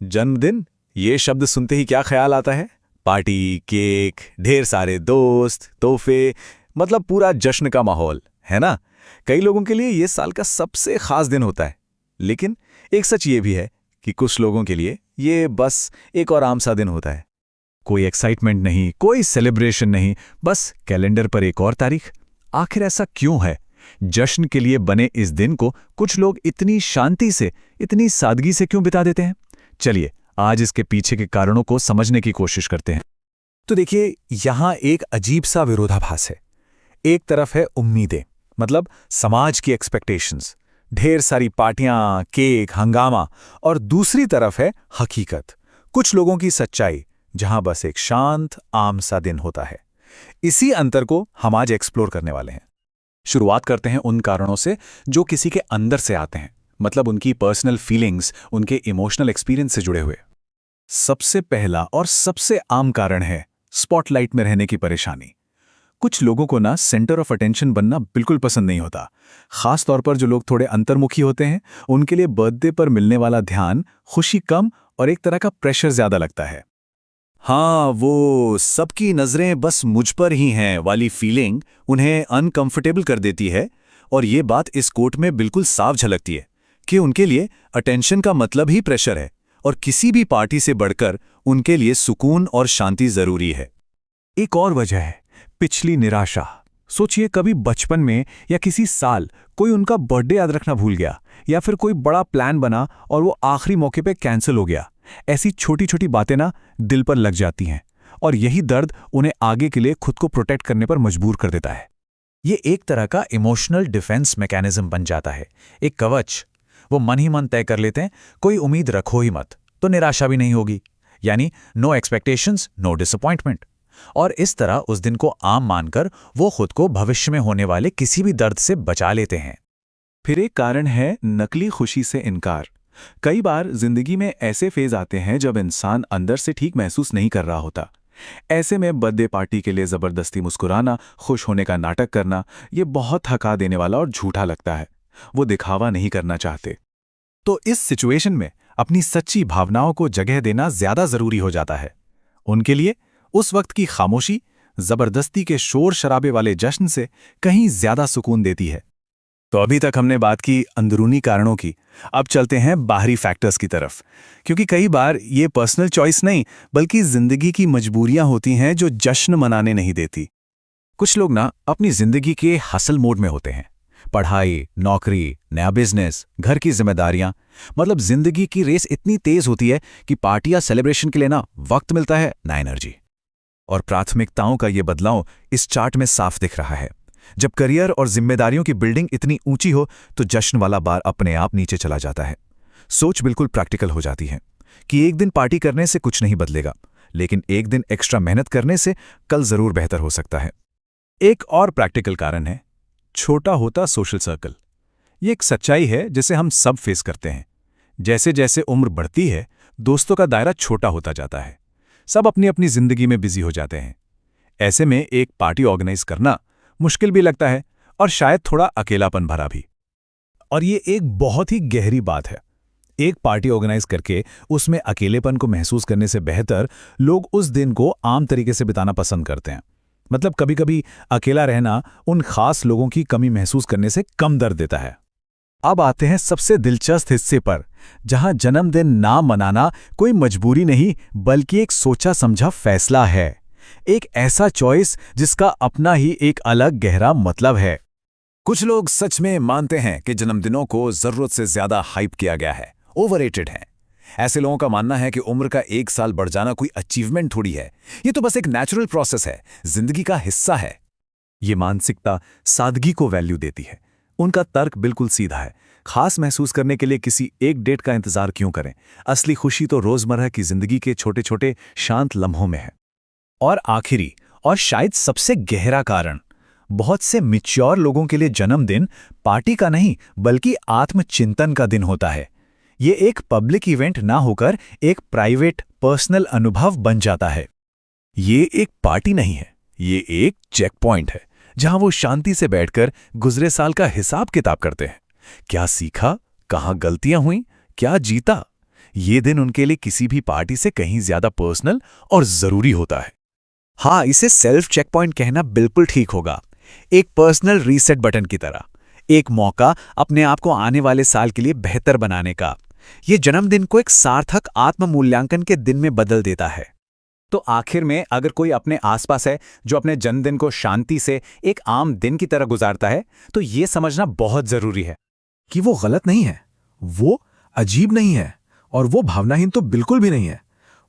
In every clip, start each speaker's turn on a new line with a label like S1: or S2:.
S1: जन्मदिन, ये शब्द सुनते ही क्या ख्याल आता है? पार्टी, केक, ढेर सारे दोस्त, तोहफे, मतलब पूरा जश्न का माहौल, है ना? कई लोगों के लिए ये साल का सबसे खास दिन होता है। लेकिन एक सच ये भी है कि कुछ लोगों के लिए ये बस एक और आम सा दिन होता है। कोई एक्साइटमेंट नहीं, कोई सेलिब्रेशन नहीं, बस कैलेंडर पर एक और तारीख। आखिर ऐसा क्यों है? जश्न के लिए बने इस दिन को कुछ लोग इतनी शांति से, इतनी सादगी से क्यों बिता देते हैं? चलिए आज इसके पीछे के कारणों को समझने की कोशिश करते हैं। तो देखिए, यहां एक अजीब सा विरोधाभास है। एक तरफ है उम्मीदें, मतलब समाज की एक्सपेक्टेशंस, ढेर सारी पार्टियां, केक, हंगामा, और दूसरी तरफ है हकीकत, कुछ लोगों की सच्चाई, जहां बस एक शांत आम सा दिन होता है। इसी अंतर को हम आज एक्सप्लोर करने वाले हैं। शुरुआत करते हैं उन कारणों से जो किसी के अंदर से आते हैं, मतलब उनकी पर्सनल फीलिंग्स, उनके इमोशनल एक्सपीरियंस से जुड़े हुए। सबसे पहला और सबसे आम कारण है स्पॉटलाइट में रहने की परेशानी। कुछ लोगों को ना सेंटर ऑफ अटेंशन बनना बिल्कुल पसंद नहीं होता। खास तौर पर जो लोग थोड़े अंतर्मुखी होते हैं, उनके लिए बर्थडे पर मिलने वाला ध्यान, खुशी कम और एक तरह का प्रेशर ज्यादा लगता है। हाँ, वो सबकी नजरें बस मुझ पर ही हैं वाली फीलिंग उन्हें अनकंफर्टेबल कर देती है। और ये बात इस कोट में बिल्कुल साफ झलकती है कि उनके लिए अटेंशन का मतलब ही प्रेशर है, और किसी भी पार्टी से बढ़कर उनके लिए सुकून और शांति जरूरी है। एक और वजह है पिछली निराशा। सोचिए, कभी बचपन में या किसी साल कोई उनका बर्थडे याद रखना भूल गया, या फिर कोई बड़ा प्लान बना और वो आखिरी मौके पे कैंसिल हो गया। ऐसी छोटी छोटी बातें ना दिल पर लग जाती हैं, और यही दर्द उन्हें आगे के लिए खुद को प्रोटेक्ट करने पर मजबूर कर देता है। ये एक तरह का इमोशनल डिफेंस मैकेनिज्म बन जाता है, एक कवच। वो मन ही मन तय कर लेते हैं, कोई उम्मीद रखो ही मत, तो निराशा भी नहीं होगी। यानी नो एक्सपेक्टेशंस, नो डिसअपॉइंटमेंट। और इस तरह उस दिन को आम मानकर वो खुद को भविष्य में होने वाले किसी भी दर्द से बचा लेते हैं। फिर एक कारण है नकली खुशी से इनकार। कई बार जिंदगी में ऐसे फेज आते हैं जब इंसान अंदर से ठीक महसूस नहीं कर रहा होता। ऐसे में बर्थडे पार्टी के लिए जबरदस्ती मुस्कुराना, खुश होने का नाटक करना, ये बहुत थका देने वाला और झूठा लगता है। वो दिखावा नहीं करना चाहते। तो इस सिचुएशन में अपनी सच्ची भावनाओं को जगह देना ज्यादा जरूरी हो जाता है। उनके लिए उस वक्त की खामोशी जबरदस्ती के शोर शराबे वाले जश्न से कहीं ज्यादा सुकून देती है। तो अभी तक हमने बात की अंदरूनी कारणों की, अब चलते हैं बाहरी फैक्टर्स की तरफ, क्योंकि कई बार ये पर्सनल चॉइस नहीं बल्कि जिंदगी की मजबूरियां होती हैं जो जश्न मनाने नहीं देती। कुछ लोग ना अपनी जिंदगी के हसल मोड में होते हैं। पढ़ाई, नौकरी, नया बिजनेस, घर की जिम्मेदारियां, मतलब जिंदगी की रेस इतनी तेज होती है कि पार्टी या सेलिब्रेशन के लिए ना वक्त मिलता है ना एनर्जी। और प्राथमिकताओं का ये बदलाव इस चार्ट में साफ दिख रहा है। जब करियर और जिम्मेदारियों की बिल्डिंग इतनी ऊंची हो तो जश्न वाला बार अपने आप नीचे चला जाता है। सोच बिल्कुल प्रैक्टिकल हो जाती है कि एक दिन पार्टी करने से कुछ नहीं बदलेगा, लेकिन एक दिन एक्स्ट्रा मेहनत करने से कल जरूर बेहतर हो सकता है। एक और प्रैक्टिकल कारण है छोटा होता सोशल सर्कल। ये एक सच्चाई है जिसे हम सब फेस करते हैं। जैसे जैसे उम्र बढ़ती है, दोस्तों का दायरा छोटा होता जाता है। सब अपनी अपनी जिंदगी में बिजी हो जाते हैं। ऐसे में एक पार्टी ऑर्गेनाइज करना मुश्किल भी लगता है और शायद थोड़ा अकेलापन भरा भी। और ये एक बहुत ही गहरी बात है। एक पार्टी ऑर्गेनाइज करके उसमें अकेलेपन को महसूस करने से बेहतर लोग उस दिन को आम तरीके से बिताना पसंद करते हैं। मतलब कभी कभी अकेला रहना उन खास लोगों की कमी महसूस करने से कम दर्द देता है। अब आते हैं सबसे दिलचस्प हिस्से पर, जहां जन्मदिन ना मनाना कोई मजबूरी नहीं बल्कि एक सोचा समझा फैसला है। एक ऐसा चॉइस जिसका अपना ही एक अलग गहरा मतलब है। कुछ लोग सच में मानते हैं कि जन्मदिनों को जरूरत से ज्यादा हाइप किया गया है, ओवररेटेड है। ऐसे लोगों का मानना है कि उम्र का 1 साल बढ़ जाना कोई अचीवमेंट थोड़ी है, ये तो बस एक नेचुरल प्रोसेस है, जिंदगी का हिस्सा है। ये मानसिकता सादगी को वैल्यू देती है। उनका तर्क बिल्कुल सीधा है, खास महसूस करने के लिए किसी एक डेट का इंतजार क्यों करें? असली खुशी तो रोजमर्रा की जिंदगी के छोटे छोटे शांत लम्हों में है। और आखिरी और शायद सबसे गहरा कारण, बहुत से मैच्योर लोगों के लिए जन्मदिन पार्टी का नहीं बल्कि आत्मचिंतन का दिन होता है। ये एक पब्लिक इवेंट ना होकर एक प्राइवेट पर्सनल अनुभव बन जाता है। ये एक पार्टी नहीं है, ये एक चेक पॉइंट है जहां वो शांति से बैठकर गुजरे साल का हिसाब किताब करते हैं। क्या सीखा, कहां गलतियां हुई, क्या जीता? ये दिन उनके लिए किसी भी पार्टी से कहीं ज्यादा पर्सनल और जरूरी होता है। हाँ, इसे सेल्फ चेक पॉइंट कहना बिल्कुल ठीक होगा। एक पर्सनल रीसेट बटन की तरह, एक मौका अपने आप को आने वाले साल के लिए बेहतर बनाने का। ये जन्मदिन को एक सार्थक आत्म मूल्यांकन के दिन में बदल देता है।
S2: तो आखिर में अगर कोई अपने आसपास है जो अपने जन्मदिन को शांति से एक आम दिन की तरह गुजारता है, तो ये समझना बहुत जरूरी है
S3: कि वो गलत नहीं है, वो अजीब नहीं है और वो भावनाहीन तो बिल्कुल भी नहीं है।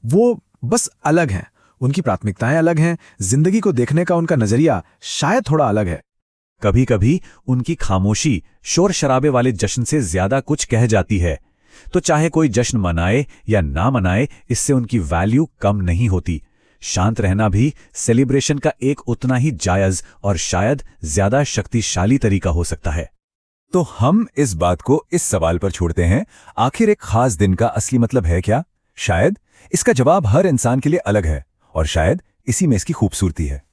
S3: वो बस अलग हैं, उनकी प्राथमिकताएं अलग हैं, जिंदगी को देखने का उनका नजरिया शायद थोड़ा अलग है।
S1: कभी कभी उनकी खामोशी शोर शराबे वाले जश्न से ज्यादा कुछ कह जाती है। तो चाहे कोई जश्न मनाए या ना मनाए, इससे उनकी वैल्यू कम नहीं होती। शांत रहना भी सेलिब्रेशन का एक उतना ही जायज और शायद ज्यादा शक्तिशाली तरीका हो सकता है।
S4: तो हम इस बात को इस सवाल पर छोड़ते हैं, आखिर एक खास दिन का असली मतलब है क्या? शायद इसका जवाब हर इंसान के लिए अलग है और शायद इसी में इसकी खूबसूरती है।